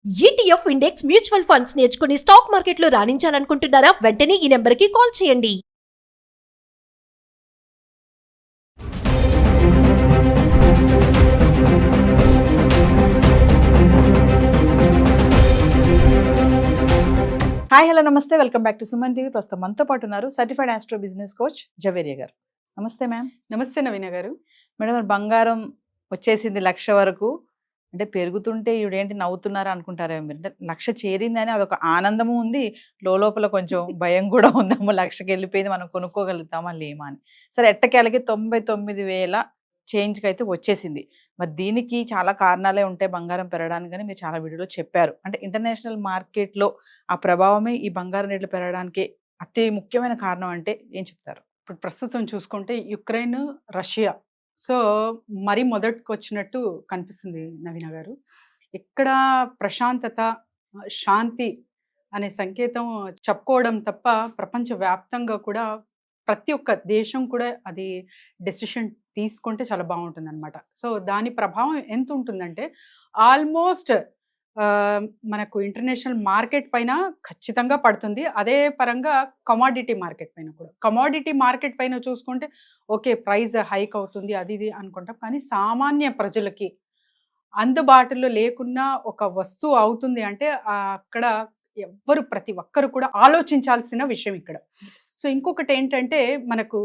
ETF index mutual funds నేర్చుకుని stock మార్కెట్లో రాణించాలనుకుంటున్నారా? వెంటనే ఈ నెంబర్కి కాల్ చేయండి. హాయ్ హలో నమస్తే, welcome back to Suman TV. ప్రస్తుతం మనతో పాటు ఉన్నారు certified astro business coach Javeria గారు. నమస్తే మ్యామ్. నమస్తే నవీన గారు. మేడం, మరి బంగారం వచ్చేసింది 1,00,000 వరకు, అంటే పెరుగుతుంటే ఈవిడేంటి నవ్వుతున్నారా అనుకుంటారా మీరు? అంటే 1,00,000 చేరిందని అదొక ఆనందము ఉంది, లోపల కొంచెం భయం కూడా ఉందమ్మో 1,00,000కి వెళ్ళిపోయింది, మనం కొనుక్కోగలుగుతామా లేమా అని. సరే, ఎట్టకేలకి 99,000 చేంజ్కి అయితే వచ్చేసింది. మరి దీనికి చాలా కారణాలే ఉంటాయి బంగారం పెరగడానికి, మీరు చాలా వీడియోలో చెప్పారు. అంటే ఇంటర్నేషనల్ మార్కెట్లో ఆ ప్రభావమే ఈ బంగారం రేట్లు పెరగడానికి అతి ముఖ్యమైన కారణం అంటే ఏం చెప్తారు? ఇప్పుడు ప్రస్తుతం చూసుకుంటే యుక్రెయిన్, రష్యా సో మరి మొదటికి వచ్చినట్టు కనిపిస్తుంది నవీన గారు. ఇక్కడ ప్రశాంతత, శాంతి అనే సంకేతం చెప్పుకోవడం తప్ప ప్రపంచవ్యాప్తంగా కూడా ప్రతి ఒక్క దేశం కూడా అది డెసిషన్ తీసుకుంటే చాలా బాగుంటుంది అనమాట. సో దాని ప్రభావం ఎంత ఉంటుందంటే ఆల్మోస్ట్ మనకు ఇంటర్నేషనల్ మార్కెట్ పైన ఖచ్చితంగా పడుతుంది. అదే పరంగా కమాడిటీ మార్కెట్ పైన కూడా. కమాడిటీ మార్కెట్ పైన చూసుకుంటే ఓకే, ప్రైస్ హైక్ అవుతుంది అది ఇది అనుకుంటాం, కానీ సామాన్య ప్రజలకి అందుబాటులో లేకున్నా ఒక వస్తువు అవుతుంది అంటే అక్కడ ప్రతి ఒక్కరు కూడా ఆలోచించాల్సిన విషయం ఇక్కడ. సో ఇంకొకటి ఏంటంటే మనకు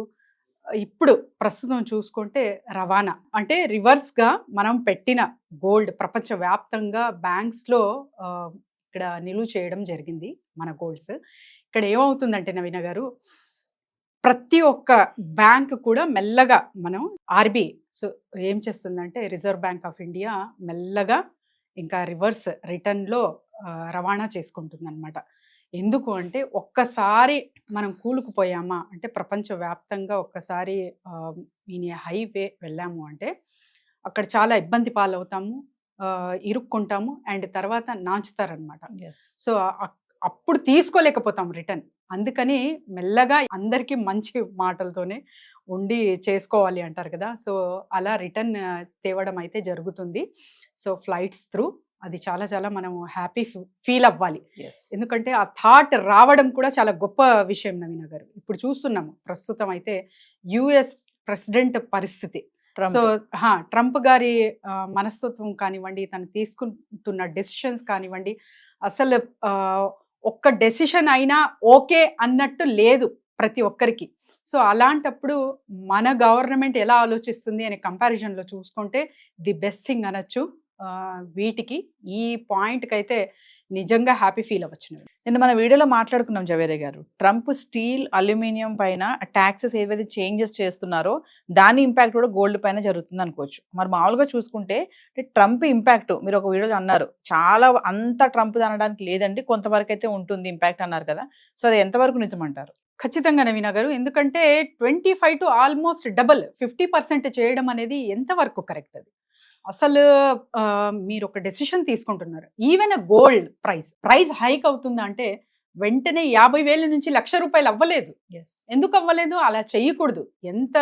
ఇప్పుడు ప్రస్తుతం చూసుకుంటే రవాణా అంటే రివర్స్గా మనం పెట్టిన గోల్డ్ ప్రపంచవ్యాప్తంగా బ్యాంక్స్లో ఇక్కడ నిలువ చేయడం జరిగింది మన గోల్డ్స్. ఇక్కడ ఏమవుతుందంటే నవీన గారు, ప్రతి ఒక్క బ్యాంక్ కూడా మెల్లగా మనం ఆర్బీఐ సో ఏం చేస్తుందంటే రిజర్వ్ బ్యాంక్ ఆఫ్ ఇండియా మెల్లగా ఇంకా రివర్స్ రిటర్న్లో రవాణా చేసుకుంటుంది అనమాట. ఎందుకు అంటే ఒక్కసారి మనం కూలుకుపోయామా అంటే ప్రపంచవ్యాప్తంగా ఒక్కసారి ఈ హైవే వెళ్ళాము అంటే అక్కడ చాలా ఇబ్బంది పాలవుతాము, ఇరుక్కుంటాము, అండ్ తర్వాత నాంచుతారనమాట. సో అప్పుడు తీసుకోలేకపోతాం రిటర్న్. అందుకని మెల్లగా అందరికీ మంచి మాటలతోనే ఉండి చేసుకోవాలి అంటారు కదా. సో అలా రిటర్న్ తేవడం అయితే జరుగుతుంది. సో ఫ్లైట్స్ త్రూ అది చాలా చాలా మనం హ్యాపీ ఫీల్ అవ్వాలి. ఎందుకంటే ఆ థాట్ రావడం కూడా చాలా గొప్ప విషయం నవీన గారు. ఇప్పుడు చూస్తున్నాము ప్రస్తుతం అయితే యుఎస్ ప్రెసిడెంట్ పరిస్థితి. సో ట్రంప్ గారి మనస్తత్వం కానివ్వండి, తను తీసుకుంటున్న డెసిషన్స్ కానివ్వండి, అసలు ఒక్క డెసిషన్ అయినా ఓకే అన్నట్టు లేదు ప్రతి ఒక్కరికి. సో అలాంటప్పుడు మన గవర్నమెంట్ ఎలా ఆలోచిస్తుంది అనే కంపారిజన్లో చూసుకుంటే ది బెస్ట్ థింగ్ అనొచ్చు. వీటికి ఈ పాయింట్కి అయితే నిజంగా హ్యాపీ ఫీల్ అవ్వచ్చు. నిన్న మన వీడియోలో మాట్లాడుకున్నాం జవేరియా గారు, ట్రంప్ స్టీల్, అల్యూమినియం పైన ట్యాక్సెస్ ఏవైతే చేంజెస్ చేస్తున్నారో దాని ఇంపాక్ట్ కూడా గోల్డ్ పైన జరుగుతుంది అనుకోవచ్చు. మరి మామూలుగా చూసుకుంటే ట్రంప్ ఇంపాక్ట్ మీరు ఒక వీడియోలో అన్నారు, చాలా అంత ట్రంప్ అనడానికి లేదండి, కొంతవరకు అయితే ఉంటుంది ఇంపాక్ట్ అన్నారు కదా. సో అది ఎంతవరకు నిజమంటారు? ఖచ్చితంగా నవీన గారు, ఎందుకంటే 25 టు ఆల్మోస్ట్ డబల్ 50% చేయడం అనేది ఎంతవరకు కరెక్ట్? అది అసలు మీరు ఒక డెసిషన్ తీసుకుంటున్నారు. ఈవెన్ గోల్డ్ ప్రైస్ హైక్ అవుతుందా అంటే వెంటనే 50,000 నుంచి ₹1,00,000 అవ్వలేదు. ఎందుకు అవ్వలేదు? అలా చేయకూడదు. ఎంత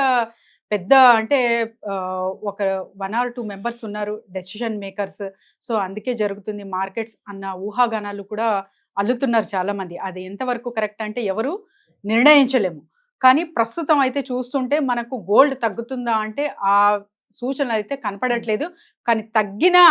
పెద్ద అంటే ఒక 1 or 2 మెంబర్స్ ఉన్నారు డెసిషన్ మేకర్స్. సో అందుకే జరుగుతుంది మార్కెట్స్ అన్న ఊహాగానాలు కూడా అల్లుతున్నారు చాలా మంది. అది ఎంతవరకు కరెక్ట్ అంటే ఎవరు నిర్ణయించలేము. కానీ ప్రస్తుతం అయితే చూస్తుంటే మనకు గోల్డ్ తగ్గుతుందా అంటే ఆ సూచనలు అయితే కనపడట్లేదు. కానీ తగ్గినా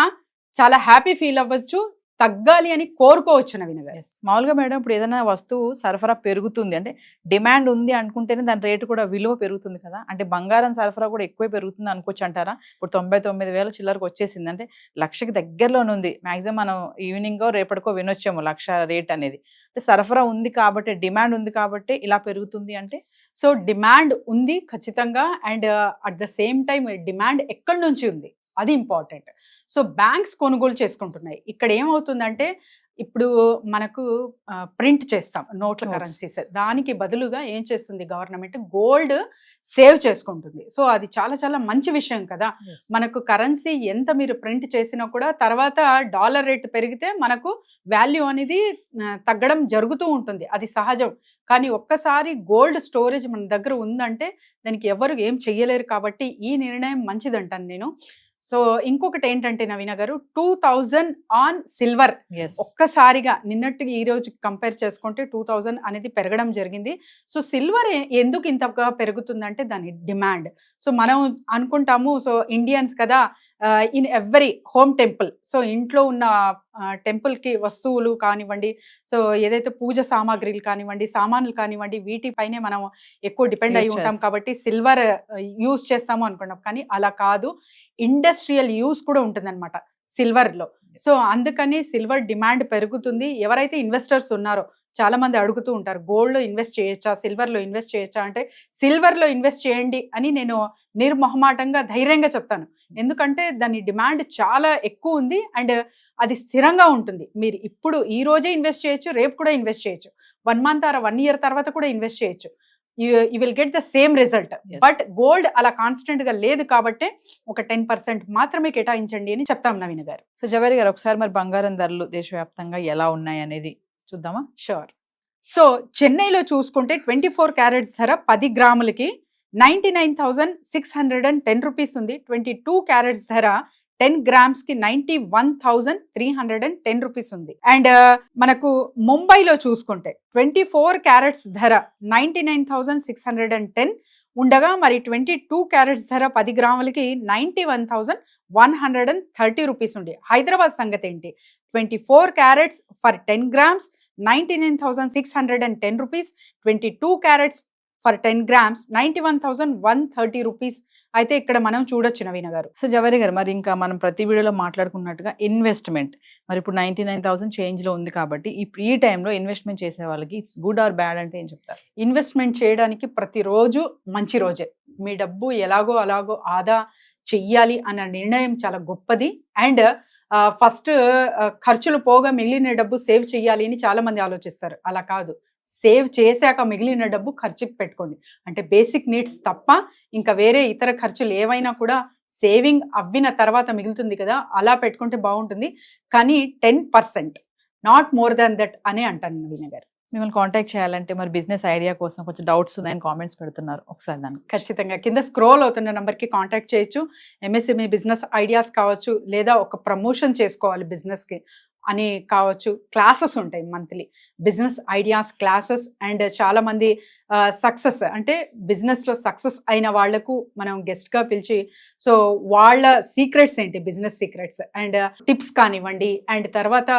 చాలా హ్యాపీ ఫీల్ అవ్వచ్చు, తగ్గాలి అని కోరుకోవచ్చు నవీన గారు. మామూలుగా మేడం, ఇప్పుడు ఏదైనా వస్తువు సరఫరా పెరుగుతుంది అంటే డిమాండ్ ఉంది అనుకుంటేనే దాని రేటు కూడా విలువ పెరుగుతుంది కదా. అంటే బంగారం సరఫరా కూడా ఎక్కువ పెరుగుతుంది అనుకోవచ్చు అంటారా? ఇప్పుడు 99,000 చిల్లరకు వచ్చేసింది అంటే 1,00,000కి దగ్గరలోనే ఉంది. మ్యాక్సిమం మనం ఈవినింగో రేపటికో వినొచ్చాము 1,00,000 రేట్ అనేది. అంటే సరఫరా ఉంది కాబట్టి, డిమాండ్ ఉంది కాబట్టి ఇలా పెరుగుతుంది అంటే. సో డిమాండ్ ఉంది ఖచ్చితంగా, and at the same time demand ఎక్కడి నుంచి ఉంది అది ఇంపార్టెంట్. సో బ్యాంక్స్ కొనుగోలు చేసుకుంటున్నాయి. ఇక్కడ ఏమవుతుందంటే ఇప్పుడు మనకు ప్రింట్ చేస్తాం నోట్ల కరెన్సీస్, దానికి బదులుగా ఏం చేస్తుంది గవర్నమెంట్? గోల్డ్ సేవ్ చేసుకుంటుంది. సో అది చాలా చాలా మంచి విషయం కదా. మనకు కరెన్సీ ఎంత మీరు ప్రింట్ చేసినా కూడా తర్వాత డాలర్ రేట్ పెరిగితే మనకు వాల్యూ అనేది తగ్గడం జరుగుతూ ఉంటుంది, అది సహజం. కానీ ఒక్కసారి గోల్డ్ స్టోరేజ్ మన దగ్గర ఉందంటే దానికి ఎవరు ఏం చెయ్యలేరు. కాబట్టి ఈ నిర్ణయం మంచిదంటాను నేను. సో ఇంకొకటి ఏంటంటే నవీన గారు 2000 ఆన్ సిల్వర్ ఎస్ ఒక్కసారిగా నిన్నటికి ఈ రోజు కంపేర్ చేసుకుంటే 2000 అనేది పెరగడం జరిగింది. సో సిల్వర్ ఎందుకు ఇంతగా పెరుగుతుందంటే దాని డిమాండ్. సో మనం అనుకుంటాము సో ఇండియన్స్ కదా, in every home temple, so ఇంట్లో ఉన్న టెంపుల్కి వస్తువులు కానివ్వండి, సో ఏదైతే పూజ సామాగ్రిలు కానివ్వండి, సామాన్లు కానివ్వండి, వీటిపైనే మనం ఎక్కువ డిపెండ్ అయి Use ఉంటాం చేస్తాం. కాబట్టి సిల్వర్ యూజ్ చేస్తాము అనుకున్నాం. కానీ అలా కాదు, ఇండస్ట్రియల్ యూస్ కూడా ఉంటుందన్నమాట సిల్వర్లో. సో అందుకని సిల్వర్ డిమాండ్ పెరుగుతుంది. ఎవరైతే ఇన్వెస్టర్స్ ఉన్నారో చాలా మంది అడుగుతూ ఉంటారు, గోల్డ్లో ఇన్వెస్ట్ చేయొచ్చా, సిల్వర్లో ఇన్వెస్ట్ చేయొచ్చా అంటే సిల్వర్లో ఇన్వెస్ట్ చేయండి అని నేను నిర్మొహమాటంగా ధైర్యంగా చెప్తాను. ఎందుకంటే దాని డిమాండ్ చాలా ఎక్కువ ఉంది అండ్ అది స్థిరంగా ఉంటుంది. మీరు ఇప్పుడు ఈ రోజే ఇన్వెస్ట్ చేయొచ్చు, రేపు కూడా ఇన్వెస్ట్ చేయొచ్చు, 1 month or 1 year తర్వాత కూడా ఇన్వెస్ట్ చేయొచ్చు. You will get the same result. Yes. But gold అలా కాన్స్టెంట్ గా లేదు కాబట్టి ఒక 10% మాత్రమే కేటాయించండి అని చెప్తాం నవీన్ గారు. సో జవేరి గారు, ఒకసారి మరి బంగారం ధరలు దేశవ్యాప్తంగా ఎలా ఉన్నాయి అనేది చూద్దామా? షూర్. సో చెన్నైలో చూసుకుంటే 24 క్యారెట్స్ ధర 10 గ్రాములకి 99,610 రూపీస్ ఉంది. 22 క్యారెట్స్ ధర 10 grams కి 91,310 రూపీస్ ఉంది. అండ్ మనకు ముంబైలో చూసుకుంటే 24 క్యారెట్స్ ధర 99,610 ఉండగా మరి 22 క్యారెట్స్ ధర 10 గ్రాములకి 91,130 రూపీస్ ఉంది. హైదరాబాద్ సంగతి ఏంటి? 24 carats for 10 grams 99,610 rupees, 22 carats for 10 grams 91,130 rupees అయితే ఇక్కడ మనం చూడొచ్చు నవీన గారు. సో జవేరి గారు, మరి ఇంకా మనం ప్రతి వీడియోలో మాట్లాడుకున్నట్టుగా ఇన్వెస్ట్మెంట్ మరి ఇప్పుడు 99,000 చేంజ్ లో ఉంది కాబట్టి ఈ టైంలో ఇన్వెస్ట్మెంట్ చేసే వాళ్ళకి ఇట్స్ గుడ్ ఆర్ బ్యాడ్ అంటే ఏం చెప్తారు? ఇన్వెస్ట్మెంట్ చేయడానికి ప్రతిరోజు మంచి రోజే. మీ డబ్బు ఎలాగో అలాగో ఆదా చెయ్యాలి అన్న నిర్ణయం చాలా గొప్పది. అండ్ ఫస్ట్ ఖర్చులు పోగా మిగిలిన డబ్బు సేవ్ చెయ్యాలి అని చాలా మంది ఆలోచిస్తారు. అలా కాదు, సేవ్ చేశాక మిగిలిన డబ్బు ఖర్చుకి పెట్టుకోండి. అంటే బేసిక్ నీడ్స్ తప్ప ఇంకా వేరే ఇతర ఖర్చులు ఏవైనా కూడా సేవింగ్ అవ్విన తర్వాత మిగులుతుంది కదా, అలా పెట్టుకుంటే బాగుంటుంది. కానీ 10%, నాట్ మోర్ దాన్ దట్ అనే అంటాను నవీన గారు. మిమ్మల్ని కాంటాక్ట్ చేయాలంటే మరి బిజినెస్ ఐడియా కోసం కొంచెం డౌట్స్ ఉన్నాయని కామెంట్స్ పెడుతున్నారు, ఒకసారి దాన్ని ఖచ్చితంగా కింద స్క్రోల్ అవుతున్న నెంబర్కి కాంటాక్ట్ చేయొచ్చు. ఎంఎస్ఎంఈ బిజినెస్ ఐడియాస్ కావచ్చు, లేదా ఒక ప్రమోషన్ చేసుకోవాలి బిజినెస్కి అని కావచ్చు. క్లాసెస్ ఉంటాయి monthly, business ideas classes. And చాలా మంది సక్సెస్ అంటే బిజినెస్లో సక్సెస్ అయిన వాళ్లకు మనం గెస్ట్గా పిలిచి సో వాళ్ళ సీక్రెట్స్ ఏంటి, బిజినెస్ సీక్రెట్స్ అండ్ టిప్స్ కానివ్వండి, అండ్ తర్వాత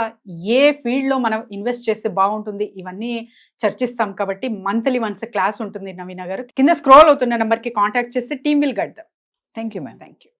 ఏ ఫీల్డ్లో మనం ఇన్వెస్ట్ చేస్తే బాగుంటుంది, ఇవన్నీ చర్చిస్తాం. కాబట్టి మంత్లీ వన్స్ క్లాస్ ఉంటుంది నవీన గారు. కింద స్క్రోల్ అవుతున్న నెంబర్కి కాంటాక్ట్ చేస్తే team will guide them. Thank you ma'am. Thank you.